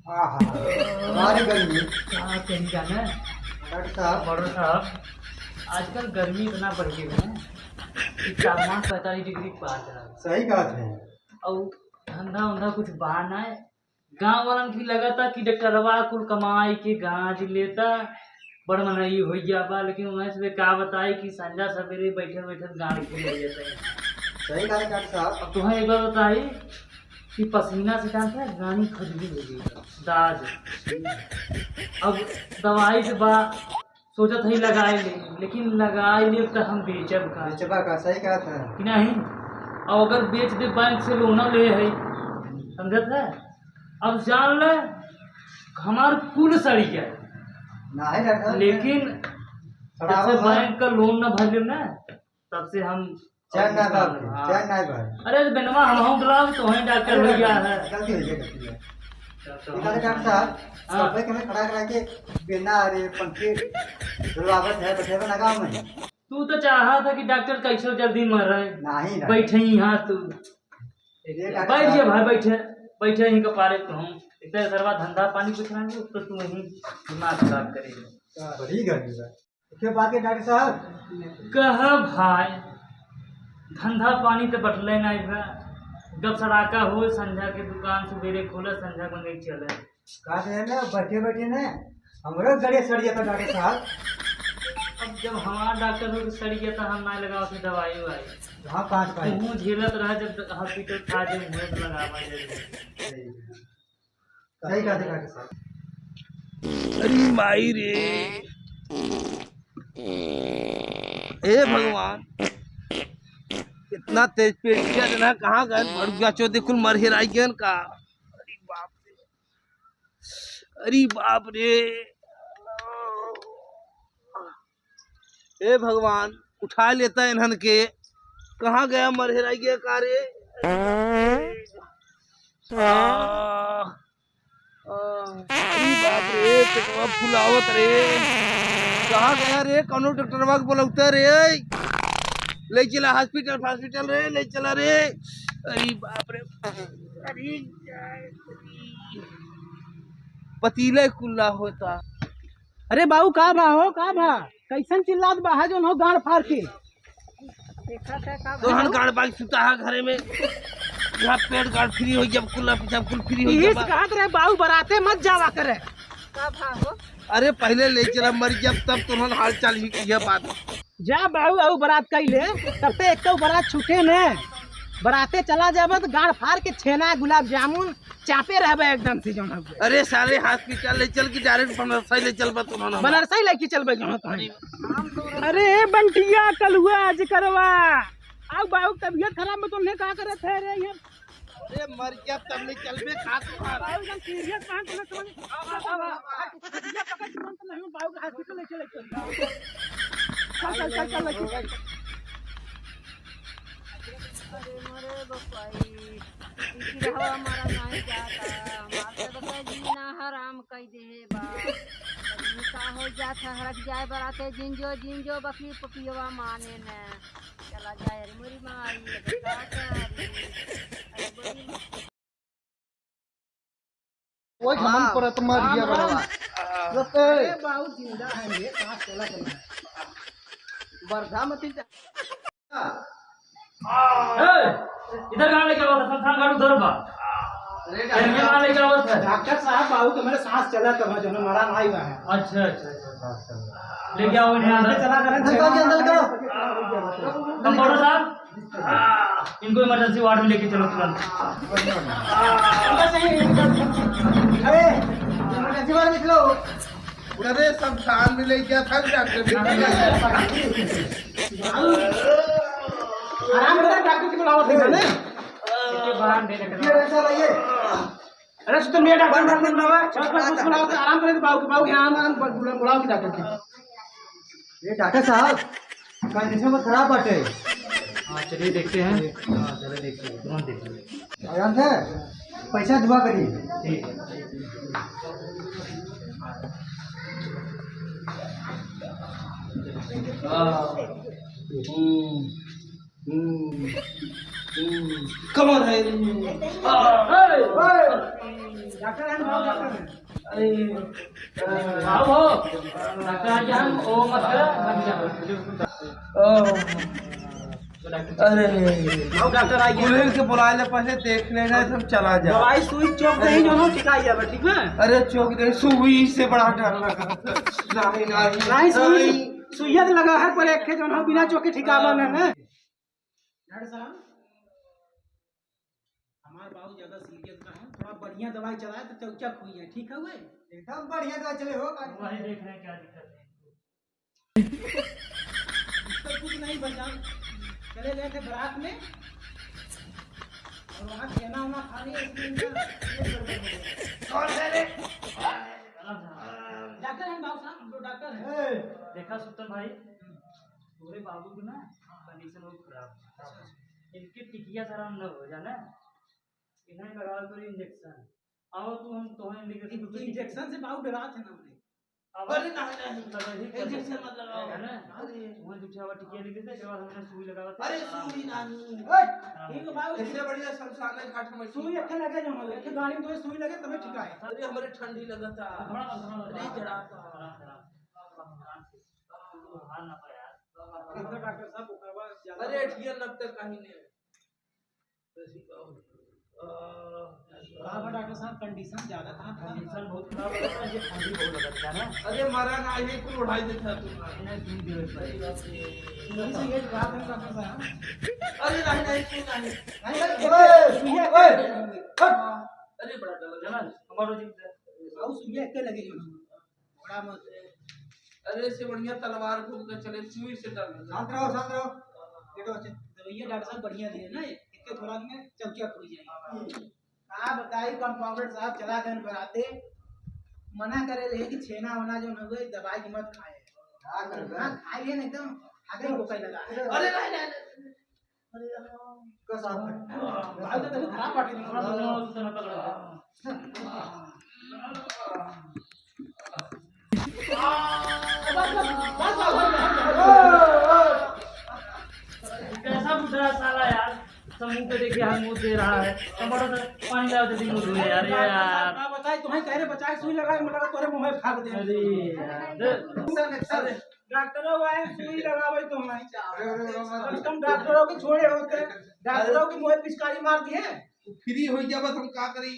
आहा, हमारी गर्मी। हाँ कहीं जाना है डॉक्टर साहब, बॉर्डर साहब। आजकल गर्मी इतना बढ़ गई है कि तापमान 45 डिग्री के पार चला गया। सही बात है। और धंधा उंधा कुछ बाहर ना है। गाँव वालन की लगा था कि डॉक्टरवा कुल कमाई के गाँच लेता बड़ मनाई हो गया बा, लेकिन वहीं से का बताई कि संजा सवेरे बैठे बैठे गाँव के ले जाते हैं। सही कहा डॉक्टर साहब। अब तुम्हें एक बार बताई कि पसीना से क्या है गानी खुजली हो गई दाज। अब दवाई से बा सोचत ही लगाए ले, लेकिन लगाए ले तो हम बेचब का बेचबा का सही कहा था। कि नहीं। और अगर बेच दे बैंक से लोन ले है, समझत है। अब जान ले हमार कुल सड़ी गया, ना है डॉक्टर साहब। लेकिन जब से बैंक का लोन न भर ना तब से हम चैन ना बाप, हाँ। चैन ना बाप। अरे बेनवा हम बुलाओ तो वहीं डॉक्टर हो गया है। गलती हो गई। डॉक्टर साहब, हाँ। कपड़े के में खड़ा करा के बिना अरे पंखे दुर्वावत है बैठे बना गाँव में। तू तो चाहा था कि डॉक्टर कैसे जल्दी मर रहे। नहीं बैठे ही यहाँ तू बैठ जा भाई, बैठे बैठे ही कपारे तो हम इतना सरवा धंधा पानी कुछ नहीं तो तू वहीं दिमाग खराब करेगा। बड़ी गर्मी है। क्या बात है डॉक्टर साहब? कहा भाई धंधा पानी तो बटले नहीं है। जब सड़ाका हो संझा के दुकान सवेरे खोले संझा को नहीं चले। कहा थे ना बैठे बैठे ने हमरो गड़े सड़ जाता डॉक्टर साहब। अब जब हमारा डॉक्टर हो सड़ गया तो हम नहीं लगाओ फिर दवाई वाई। हाँ 5 पाई। मुँह झेलत रहा जब हॉस्पिटल था जब मुँह तो लगावा सही कहा था डॉक्टर साहब। अरे माई रे, हे भगवान, इतना तेज पेट किया जना कहाँ गए भड़ुआ चौधरी कुल मर हेराई गए का। अरे बाप रे, अरे बाप रे, हे भगवान उठा लेता इन्हन के। कहाँ गया मर हेराई गया का रे। अरे बाप रे, पेटवा फुलावत रे। कहाँ गया रे, कौनो डॉक्टरवा के बोलौते रे। ले चला हॉस्पिटल रे, ले चला रे। अरे बाप रे, अरे पतीले कुल्ला होता। अरे बाबू का बा हो का बा कैसन चिल्लात बा है जो हो गाड़ फाड़ के। तो हन गाड़ बाग सुता है घरे में। यहाँ पेट गाड़ फ्री हो जब कुल्ला पिछा कुल फ्री हो इस जब। कहत रहे बाबू बराते मत जावा करे। अरे पहले ले चला मर जब तब तुरंत हाल चाल ही यह बात। जा बाबू आऊ बरात कैले तब ते एक तो बरात छूटे ने बराते चला जाबे तो गाड़ फाड़ के छेना गुलाब जामुन चापे रहबे एकदम से जौन हबे। अरे सारे हॉस्पिटल ले चल के डायरेक्ट बनरसाई ले चल बा तुरंत। बनरसाई लेके चलबे जौन तो। अरे बंटिया कलुआ आज करवा आऊ बाबू तबीयत खराब में तुमने का करे थे रे यार। अरे मर जब तब ले चलबे खा बाबू एकदम सीरियस बात ना समझ तबीयत पकड़ तुरंत नहीं बाबू के हॉस्पिटल ले चल चल। अरे मरे बपाई इसी रहा हमारा नहीं जाता हमारे तो बपाई जीना हराम कह दे बा का हो जाता हरक जाए बराते जिंजो बकरी पपियवा माने ने चला जाए अरे मोरी माई का करी अरे बड़ी वो हमन पर तो मर गया बड़ा। अरे बाबू जिंदा है ये कहां चला गया वर्धा मत इधर कहाँ लेके आवा था संस्थान गाड़ी उधर बा। कहाँ लेके आवा था डॉक्टर साहब बाबू के मेरे सांस चला तो जो मरा नहीं हुआ है। अच्छा अच्छा अच्छा लेके आओ इन्हें अंदर चला करें अंदर करो। कंपाउंडर साहब इनको इमरजेंसी वार्ड में लेके चलो तुरंत। अरे इमरजेंसी वार्ड में चलो। अरे सब शान में ले गया था डॉक्टर। आराम करें डॉक्टर की बुलावत है ना। इसके बाहर दे ये देना। ऐसा लाइए। अरे सुन मेरा डॉक्टर बंद बुलाओ आराम करें बाबू यहां बुलाओ की डॉक्टर की। ये डॉक्टर साहब कंडीशन में खराब बाटे। हाँ चलिए देखते हैं। हाँ चलिए देखते हैं तुरंत देखिए। आराम से पैसा दुआ करिए। ठीक है। कमर है। डॉक्टर हैं भाव डॉक्टर हैं। अरे आओ हो डॉक्टर जान ओ मत कर अरे भाव डॉक्टर आइए। बुलेट के बुलाए ले पहले देख लेना हम चला जा। दवाई सुई चौक नहीं जो हो टिकाई जावे ठीक है। अरे चौक दे सुई से बड़ा डर लगा। नहीं नहीं सुइया तो लगा है पर एक जो हो बिना चौके ठिकावा में ना। डॉक्टर साहब हमारे बाबू ज्यादा सीरियस ना है, थोड़ा बढ़िया दवाई चलाए तो चौचक हुई है ठीक है भाई। एकदम बढ़िया दवा चले हो वही देख रहे हैं क्या दिक्कत है। तो कुछ नहीं बचा, चले गए थे बारात में और वहाँ खाना वाना खा लिया डॉक्टर हैं बाबू साहब, हम तो डॉक्टर हैं। देखा सुल्तान भाई पूरे बाबू की ना कंडीशन बहुत खराब है। इनकी टिकिया सारा न हो जाना इन्हें लगा करो इंजेक्शन। आओ तू हम तुम्हें लिख देते इंजेक्शन से बाबू डरा थे ना हमने। अरे नहीं इंजेक्शन मत लगाओ। है ना वहाँ दूसरा वाला टिकिया लिख देते जब हमने सुई लगा अरे सुई नानी ठीक है बाबू, इससे बढ़िया शमशान घाट में सुई अखे लगे जो हमारे अखे गाड़ी में तो सुई लगे तभी ठीक है। अरे हमारे ठंडी लगा था नहीं जड़ा था। डॉक्टर साहब बुखार ज्यादा अरे ठिया लगता कहीं नहीं। डॉक्टर साहब कंडीशन ज्यादा था, कंडीशन बहुत खराब हो रहा है ये ठंडी बहुत लगता है ना। अरे मारा ना ये को उठाई देता तू। इन्हें दूर दे यही से ये बात है डॉक्टर साहब। अरे नहीं सुई नहीं। अरे बड़ा डर लगा। जमाल हमारो जी बाबू सुइया अखे लगे जो बड़ा मत। अरे से बढ़िया तलवार घूम के चले सुई से डर लगा। शांत रहो शांत रहो। दवाइया डॉक्टर साहब बढ़िया दिए ना, इसके थोड़ा में चौकिया खुल जाएगी। हाँ बताइए कंपाउंडर साहब चला गए बराते मना करे रहे कि छेना वना जो न हुए दवाई की मत खाए। क्या कर हाँ खाइए ना एकदम आगे को कहीं लगा। अरे नहीं नहीं कसम भाई तो तभी खराब पार्टी थोड़ा नहीं। सुना पकड़ कैसा बुढ़ा साला यार समूह पे देखिए हम मुंह दे रहा है टमाटर से पानी डाल देती मुंह धोए यार यार। बताइए तुम्हें कह रहे बचाए सुई लगाए मुझे लगा तोरे मुंह में फाड़ दे। अरे यार डॉक्टरों आए सुई लगावे तो हमारी तुम डॉक्टरों के छोड़े होते डॉक्टरों की मुंह पिचकारी मार दिए। फ्री हो जाबत हम का करी।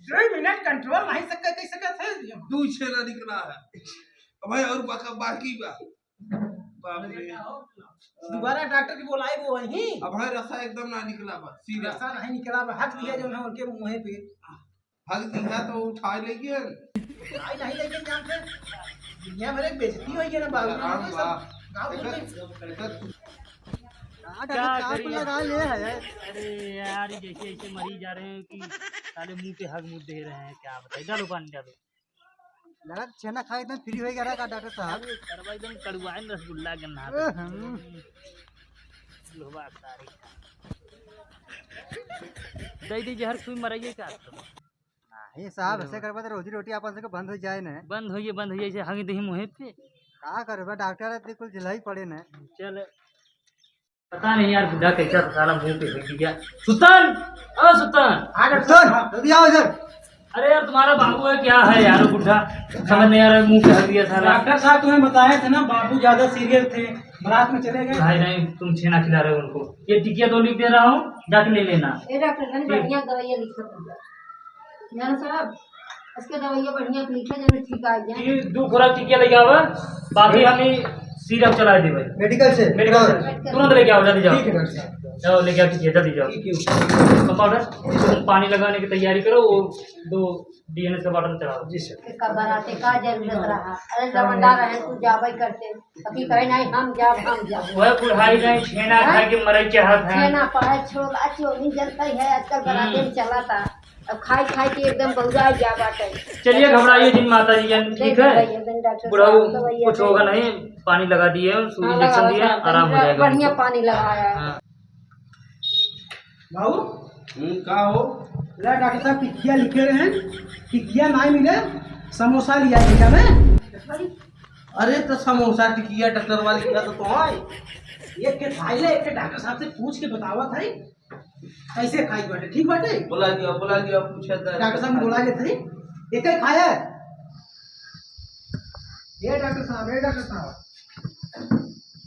2 मिनट कंट्रोल नहीं सकते कैसे कैसे दू छेना निकला है भाई और बाकी बा बाप रे। दोबारा डॉक्टर की बुलाए वो वही अब है रसा एकदम ना निकला बा सीधा ऐसा नहीं निकला हक दिया जो ना उनके मुंह पे हक दिया तो उठा लेंगे। नहीं नहीं लेकिन जान से दुनिया भर एक बेइज्जती हुई है ना बाबू राम सब बा गांव में क्या करिए अरे यार ये जैसे ऐसे मरी जा रहे हैं कि साले मुंह पे हग मुंह दे रहे हैं क्या बताइए। डालो पानी डालो लगा छेना खा एकदम फ्री हो गया का डॉक्टर साहब। करवा एकदम कड़ुआ रसगुल्ला के नाम लोहा सारी दे दीजिए हर सुई मराइए क्या नहीं साहब ऐसे करबा तो रोजी रोटी अपन से बंद हो जाए ना। बंद होइए ऐसे हग दही मुँह पे का करबा डॉक्टर बिल्कुल जिलाई पड़े ना। चल पता नहीं यार बुढ़ा कैसा साला मुंह पे फेंक दिया। सुल्तान ओ सुल्तान आ डॉक्टर जल्दी आओ इधर। अरे यार तुम्हारा बाबू है क्या है यार बुढ़ा समझ नहीं आ रहा मुंह पे हग दिया साला। डॉक्टर साहब तुम्हें बताए थे ना बाबू ज्यादा सीरियस थे बारात में चले गए। भाई नहीं तुम छेना खिला रहे हो उनको। ये टिकिया तो लिख दे रहा हूँ जाके ले लेना। ए डॉक्टर ने बढ़िया दवाइयाँ लिख सकते जान साहब इसके दवाइयाँ बढ़िया लिखे जाने ठीक आ जाए। ये 2 खुराक टिकिया लेके आओ बाकी हमें सिरप चला दे भाई मेडिकल से मेडिकल से तुरंत लेके आओ जल्दी जाओ। ठीक है डॉक्टर साहब जाओ लेके आओ टिकिया जल्दी जाओ। कंपाउंडर तुम पानी लगाने की तैयारी करो वो 2 DNS का बॉटल चलाओ। जी सर इसका बराते का जरूरत रहा अरे जबरदार रहे तू जावे करते अभी कहे नहीं हम जाब वह बुढ़ाई नहीं छेना खा के मरे के हाथ है। छेना पाए छोला चोनी जलता है आजकल बराते में चला था अब खाई खाई के एकदम बौरा जा बाटे। चलिए घबराइए जिन माता जी ठीक है बुढ़ाऊ कुछ होगा नहीं पानी लगा दिए सुई इंजेक्शन दिए आराम हो जाएगा। बढ़िया पानी लगाया है। बाबू का हो ला डॉक्टर साहब टिकिया लिखे रहे हैं टिकिया नहीं मिले समोसा लिया टिकिया में। अरे तो समोसा टिकिया डॉक्टर वाली का तो है एक के खाई ले एक के डॉक्टर साहब से पूछ के बतावा था कैसे खाई बाटे ठीक बाटे बुला दिया पूछे डॉक्टर साहब बोला के थे एक ही खाया ये डॉक्टर साहब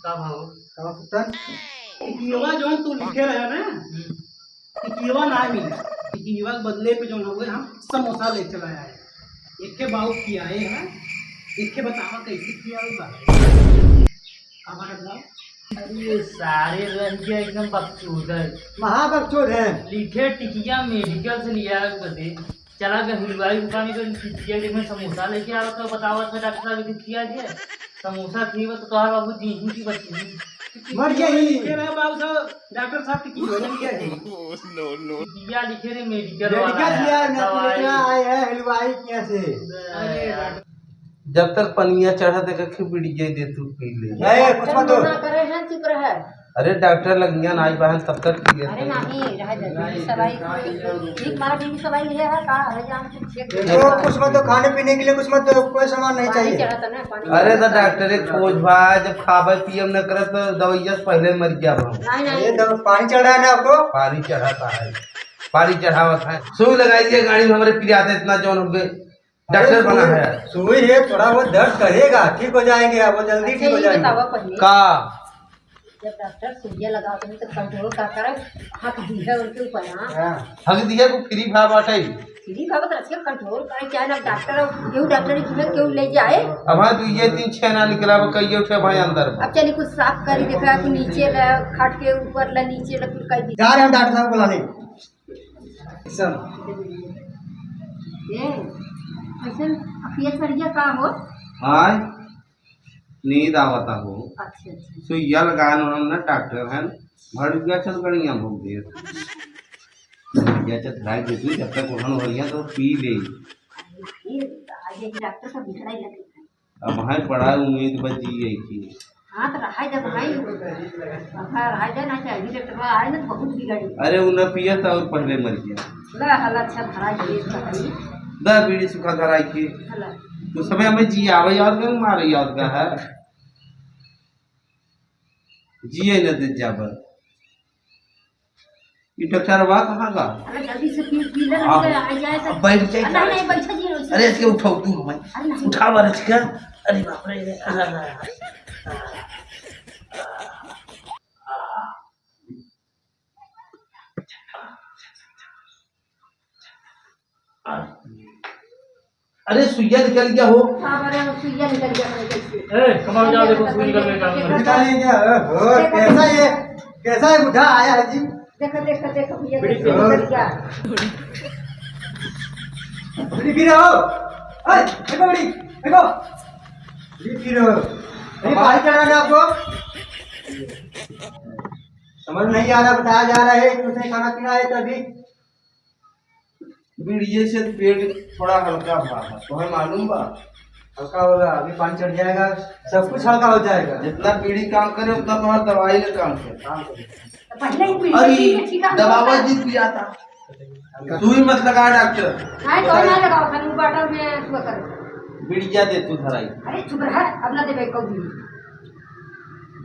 का भाव पुतन टिकिवा जो तू लिखे रहे ना टिकिवा ना मिला टिकिवा के बदले पे जो हुए हम समोसा ले चला आए एक के बाऊ किया है एक के बतावा कैसे किया होगा हमारा अरे सारे रह गया एकदम बकचोद है महाबकचोद है। लिखे टिकिया मेडिकल से लिया बदे चला गया हलवाई दुकान पे टिकिया के में समोसा लेके आया तो बतावा था डॉक्टर साहब टिकिया जी समोसा थी वो तो कहा बाबू जी की बच्ची मर गई लिखे रहे बाबू साहब डॉक्टर साहब टिकिवा ने लिया है टिकिया लिखे रे मेडिकल मेडिकल लिया है, वाला मैं आए हैं हलवाई किया से। अरे जब तक पनिया चढ़ा तक बिड़िया दे तू पी ले ए कुछ मत दो। मना करे हैं चुप रहे अरे डॉक्टर लगिया नाई बहन तब तक पिए अरे नहीं रह जाती सवाई ठीक मारा बीवी सवाई ये है का है जान कुछ चेक देखो कुछ मत दो, खाने पीने के लिए कुछ मत दो, कोई सामान नहीं पानी चाहिए। चढ़ा था ना पानी अरे तो डॉक्टर एक खोज भा जब खावे पियम न करे तो दवाइया से पहले मर गया भाव नहीं ये नहीं पानी चढ़ रहा है ना आपको। पानी चढ़ाता है पानी चढ़ावत है सुई लगाइए गाड़ी में हमारे पिलाते इतना जौन हो गए डॉक्टर बना है सुई है, थोड़ा बहुत दर्द करेगा, ठीक हो जाएंगे आप, वो जल्दी ठीक हो जाएंगे। बतावा पहले का जब डॉक्टर सुइया लगाते हैं तो कंट्रोल का करे हाथ दी है उनके ऊपर हां हाँ। हग दिया को फ्री भा बाटे सीधी बात रखिए कंट्रोल करे चाहे ना डॉक्टर क्यों डॉक्टर की क्यों ले जाए अब हाँ तू ये 3 6 ना निकला वो कहिए उठे भाई अंदर अब चलिए कुछ साफ करी देखा कि नीचे ल खाट के ऊपर ल नीचे ल कुछ कर दी जा रहे हैं डॉक्टर साहब को बुलाने। सब ये ऐसे अफियत बढ़िया का हो हाँ नींद आवता हो अच्छा अच्छा सुइया लगान उन्होंने डॉक्टर हैं भर गया चल गड़िया भोग दे या चल ढाई दे तू जब तक उन्होंने हो गया तो पी ले ये आज एक डॉक्टर का बिगड़ाई लगे अब वहाँ बड़ा उम्मीद बची है कि हाँ तो रहा जब भाई रहा जाए ना चाहिए डॉक्टर आए ना तो बहुत बिगड़ी अरे उन्हें पिया था और पहले मर गया ला हला अच्छा धरा ये कहानी दा बीड़ी सुखा धराई की हला तो समय हमें जी आवे याद कर मारे याद का है जिए न दे जाबर ये डॉक्टर बा कहाँ का अरे जल्दी से पी ले हाँ। आ जाए तो बैठ जाए नहीं नहीं बैठा जी अरे इसके उठाओ तू हमें अरे नहीं उठा बार इसका अरे बाप रे अरे सुइया निकल गया हो हाँ बड़े सुइया निकल गया मेरे कैसे ए कमाल जाओ देखो सुई निकल गई काम कर निकालेंगे क्या? और कैसा है बुढ़ा आया है जी। देखो देखो देखो भैया बड़ी कैसे निकल गया बीड़ी पी रहे हो? अरे देखो बीड़ी देखो बीड़ी पी रहे हो? नहीं पानी चढ़ा है आपको, समझ नहीं आ रहा, बताया जा रहा है कि उसने खाना पीना है तभी। बीड़िए से पेट थोड़ा हल्का भागा तो है मालूम बा हल्का होगा, अभी पानी चढ़ जाएगा, सब कुछ हल्का हो जाएगा। जितना बीड़ी काम करे उतना तुम्हारा दवाई ने काम करे तो पहले ही पी अरे ली ठीक है दवावा जी पिया था तू ही मत लगा डॉक्टर हां तो ना लगाओ खाली बॉटल में तू कर बीड़िया दे तू धराई अरे चुप रह अब ना देबे कभी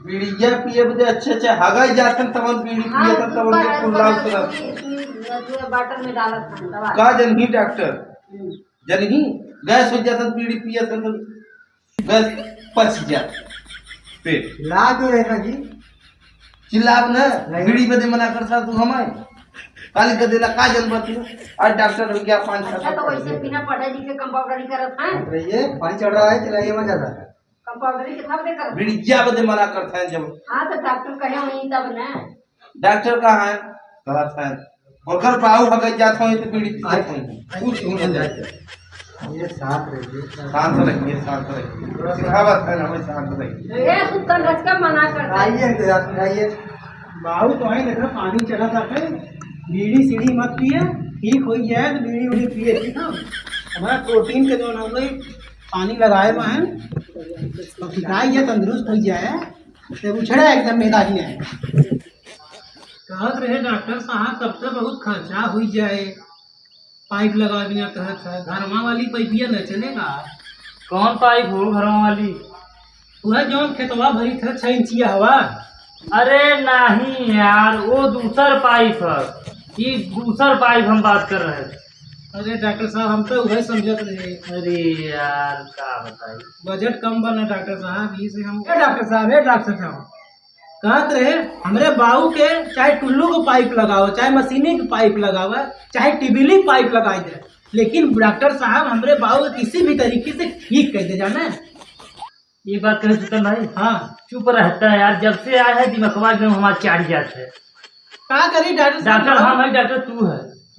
बीड़िया पिए बदे अच्छे हगा जातन तवन बीड़ी पिए तन तवन के कुल्ला उतरा जो बॉटल में डाला था दवा का जनही डॉक्टर जनही गैस हो जाता बीड़ी पिए तन तो गैस पच जा पेट ला क्यों रहेगा जी? चिल्लाब न नहीं। बीड़ी बदे मना करता तू हमें काली गदेला का जन्म तू आज डॉक्टर हो गया 5 अच्छा तो वैसे बिना पढ़े लिखे कंपाउंडरी करत हैं रहिए, पानी चढ़ रहा है, चलाइए मत ज्यादा। कंपाउंडरी के थाप दे कर बीड़िया बदे मना करता है जब हां तो डॉक्टर कहे वही तब ना डॉक्टर कहाँ है गलत है और घर पाऊ भगत जात हो तो बीड़ी पीते हो कुछ होने जाए ये साथ रहिए। शांत रहिए सिखावत है ना हमें शांत रहिए ए तू कल रच का मना करता है आइए इंतजार में आइए। बाबू तो है देखो पानी चढ़ा था पे बीड़ी सीढ़ी मत पिए ठीक हो जाए तो बीड़ी उड़ी पिए ठीक है हमारा प्रोटीन के जो ना हुए पानी लगाए हुए हैं तो खिलाए ये तंदुरुस्त हो जाए तो उछड़ा एकदम मैदा ही है कहत रहे डॉक्टर साहब तब तक बहुत खर्चा हो जाए पाइप लगा बिना कहत है घरमा वाली पैपिया न चलेगा कौन पाइप हो घरों वाली वह जो खेतवा भरी था 6 इंचिया हवा अरे नहीं यार, वो दूसर पाइप है, ये दूसर पाइप हम बात कर रहे थे। अरे डॉक्टर साहब हम तो वही समझत रहे, अरे यार क्या बताइए, बजट कम बना डॉक्टर साहब, इसे हम डॉक्टर साहब कहत रहे हमरे बाबू के चाहे टुल्लू को पाइप लगाओ, चाहे मशीनी की पाइप लगाओ, चाहे टिबिली पाइप लगाई दे, लेकिन डॉक्टर साहब हमरे बाबू को किसी भी तरीके से ठीक कर दे जाना। ये बात कहे सुतन भाई, हाँ चुप रहता है यार, जब से आया है दिमागवा एकदम हमारा चाट जाता है। क्या करी डॉक्टर साहब? डॉक्टर हम है, डॉक्टर तू है,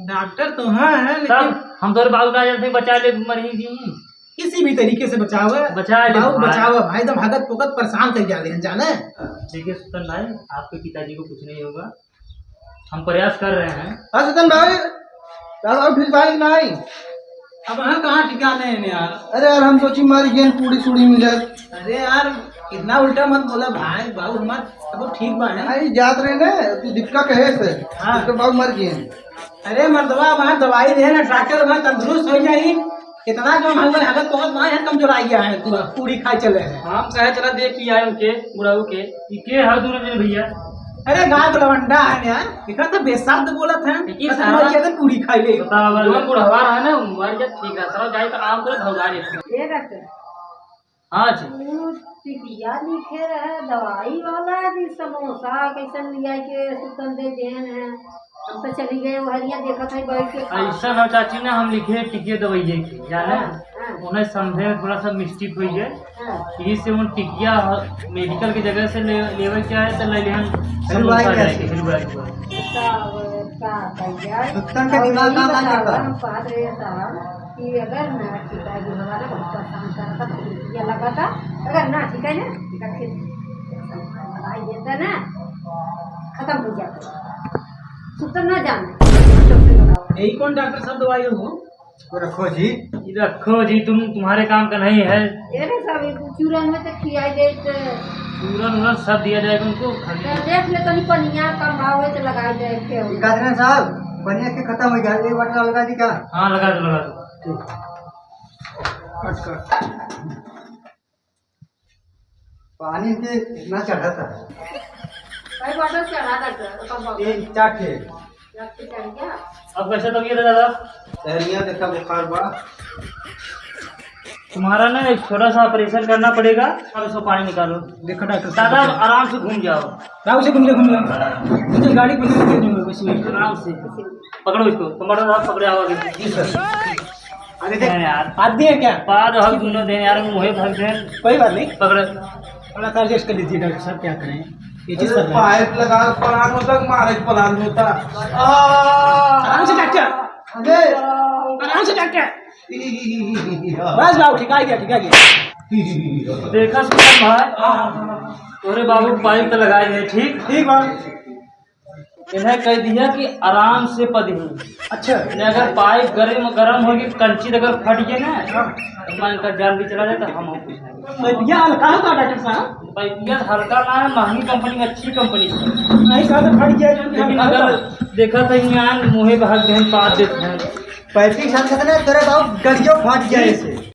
डॉक्टर तो हाँ है, तब लेकिन हम तोरे बाबू का जाते बचा ले मरी जी, किसी भी तरीके से बचाओ, बचा ले बाबू भाई। बचाओ भाई, एकदम हगत पुगत परेशान कर जाते हैं जाने। देखिए सुतन भाई, आपके पिताजी को कुछ नहीं होगा, हम प्रयास कर रहे हैं। हाँ सतन भाई, दादा ठीक भाई नहीं? अब हाँ कहाँ ठिकाने हैं यार? अरे यार हम सोची मारी गेन पूरी सूड़ी मिले। अरे यार इतना उल्टा मत बोला भाई, बाबू हमार अब ठीक बा है। आई जात रहे ना, तू दीपिका कहे से हाँ। उसके बाद मर गए। अरे मर्दवा वहाँ दवाई दे ना, डॉक्टर वहाँ तंदुरुस्त हो जाही, इतना जो हमारे हगत बहुत वहाँ है कमजोर आ गया है, तू पूरी खाए चले हैं। हम कहे चला देख ही आए उनके बुढ़ाऊ के, ये है दूर भैया। अरे गाय लवंडा है यार, दिखा तो बेशब्द बोला था, लेकिन साहब- पूरी खाई ले। जो बुढ़वा है ना मर जा, ठीक है सर जाए तो आम करे भौगारी। ये डॉक्टर हाँ जी, तू टिकिया लिखे रहे दवाई वाला जी, समोसा कैसन लिया के सुतन दे देन है, हम तो चली गए हरिया देखा था बैठ के खा। ऐसा ना चाची ना हम लिखे टिकिए दवाइये की जाने, हाँ, उन्हें समझे में थोड़ा सा मिस्टेक हुई है, हाँ। यही से उन टिकिया मेडिकल की जगह से लेवे क्या है तो ले लेहन हलवाई समोसा कैसे? जाएगी हलवाई को। सुतन के दिमाग काम नहीं करता। हम बात रहे साहब कि अगर ना ठीक है जो हमारा बहुत परेशान करता था, ये लगा था अगर ना ठीक है ना ठीक है, फिर दवाई देता ना खत्म हो जाता, सुतन ना जाना सबसे बताओ। यही कौन डॉक्टर साहब दवाई हो? तो रखो जी। ये रखो जी, तुम्हारे काम का नहीं है, ये रे सब चूरन में तो खियाई दे तो चूरन उरन सब दिया जाएगा उनको खाली। देख ले तनी पनिया कम भाव है तो लगाई दे के हो। कादना साहब बनिया के खत्म हो गया, एक बार लगा दी क्या? हाँ लगा दो लगा दो। पानी के इतना चढ़ा था, भाई बॉटल चढ़ा डॉक्टर कम भाव ये चाट है। रखते चढ़ गया। अब कैसे तबीयत है दादा? सहरिया देखा बुखार बा। तुम्हारा ना एक छोटा सा ऑपरेशन करना पड़ेगा, अब इसको पानी निकालो। देखो डॉक्टर दादा साहब, आराम से घूम जाओ, राव से घूम ले गाड़ी पे लेके जाऊंगा बस वही। आराम से पकड़ो इसको, तुम्हारा हाथ पकड़े आओगे। आगे देख। यार आदमी है क्या? बाद हक दोनों दें यार, मुँह भाग दें, कोई बात नहीं, पकड़े। थोड़ा सा एडजस्ट कर लीजिए डॉक्टर साहब, क्या करें ये चीज कर रहे हैं। पाइप लगा पलान होता मारे पलान होता। आराम से डॉक्टर, अबे आराम से डॉक्टर, बस बाबू ठीक आ गया, ठीक आ गया। देखा सुन भाई, तोरे बाबू पाइप तो लगाए गए, ठीक ठीक बात। इन्हें कह दिया कि आराम से पदी, अच्छा ने अगर पाइप गरम होगी कंची अगर फट गए ना तो मान कर जान भी चला जाए तो हम कुछ नहीं। भैया हल्का होगा डॉक्टर साहब, पाइपिया हल्का ना है, महंगी कंपनी की, अच्छी कंपनी की। नहीं कहा तो फट गया, लेकिन अगर देखा तो यहाँ मुँहे भाग गए पास देते हैं। पैसे साथ खतरा तेरे बाबू गलियों फाट गया इसे।